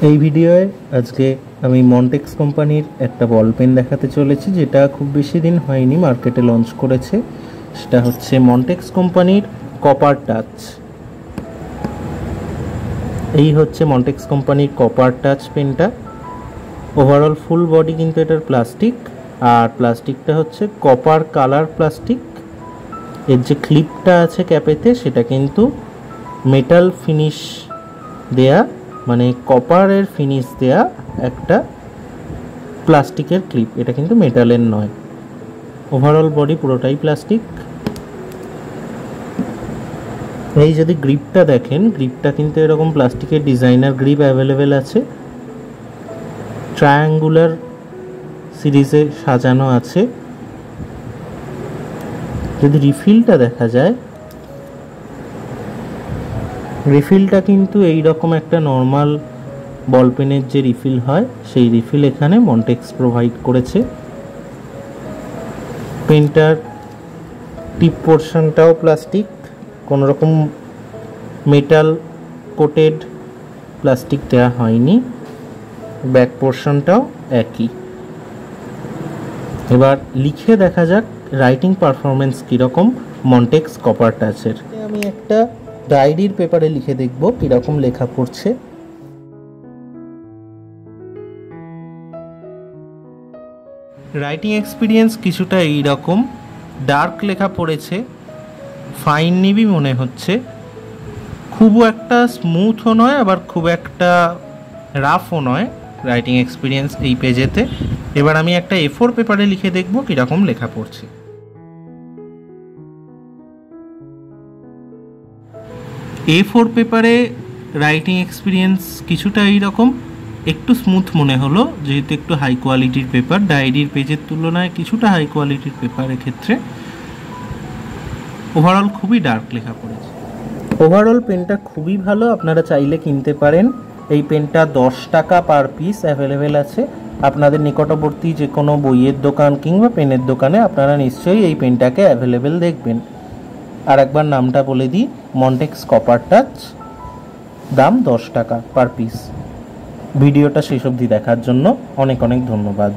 এই ভিডিওয়ে আজকে আমি মন্টেক্স কোম্পানির একটা বল পেন দেখাতে চলেছি, যেটা খুব বেশি দিন হয়নি মার্কেটে লঞ্চ করেছে। সেটা হচ্ছে মন্টেক্স কোম্পানির কপার টাচ। এই হচ্ছে মন্টেক্স কোম্পানির কপার টাচ পেনটা। ওভারঅল ফুল বডি কিন্তু এটার প্লাস্টিক, আর প্লাস্টিকটা হচ্ছে কপার কালার প্লাস্টিক। এর যে ক্লিপটা আছে ক্যাপেতে সেটা কিন্তু মেটাল ফিনিশ দেয়া, মানে কপারের ফিনিশ দেয়া একটা প্লাস্টিকের ক্লিপ, এটা কিন্তু মেটালের নয়। ওভারঅল বডি পুরোটাই প্লাস্টিক। এই যদি গ্রিপটা দেখেন, গ্রিপটা কিন্তু এরকম প্লাস্টিকের ডিজাইনার গ্রিপ অ্যাভেলেবেল আছে, ট্রায়াঙ্গুলার সিরিজে সাজানো আছে। যদি রিফিলটা দেখা যায়, রিফিলটা কিন্তু এই রকম একটা নর্মাল বল পেনের যে রিফিল হয় সেই রিফিল এখানে মন্টেক্স প্রোভাইড করেছে। পেনটার টিপ পোর্শনটাও প্লাস্টিক, কোনো রকম মেটাল কোটেড প্লাস্টিক দেওয়া হয়নি। ব্যাক পোর্শনটাও একই। এবার লিখে দেখা যাক রাইটিং পারফরমেন্স কীরকম মন্টেক্স কপার টাচের। আমি একটা ডায়েরির পেপারে লিখে দেখব কীরকম লেখা পড়ছে। রাইটিং এক্সপিরিয়েন্স কিছুটা এইরকম, ডার্ক লেখা পড়েছে, ফাইন নিবি মনে হচ্ছে, খুব একটা স্মুথও নয় আবার খুব একটা রাফও নয় রাইটিং এক্সপিরিয়েন্স এই পেজেতে। এবার আমি একটা A4 পেপারে লিখে দেখব কীরকম লেখা পড়ছে। A4 পেপারে রাইটিং এক্সপিরিয়েন্স কিছুটা এইরকম, একটু স্মুথ মনে হলো যেহেতু একটু হাই কোয়ালিটির পেপার, ডায়েরির পেজের তুলনায় কিছুটা হাই কোয়ালিটির পেপারের ক্ষেত্রে। ওভারঅল খুবই ডার্ক লেখা পড়েছে। ওভারঅল পেনটা খুবই ভালো, আপনারা চাইলে কিনতে পারেন। এই পেনটা 10 টাকা পার পিস অ্যাভেলেবেল আছে। আপনাদের নিকটবর্তী যে কোনো বইয়ের দোকান কিংবা পেনের দোকানে আপনারা নিশ্চয়ই এই পেনটাকে অ্যাভেলেবেল দেখবেন। আর একবার নামটা বলে দিই, মন্টেক্স কপার টাচ, দাম 10 টাকা পার পিস। ভিডিওটা শেষ অবধি দেখার জন্য অনেক অনেক ধন্যবাদ।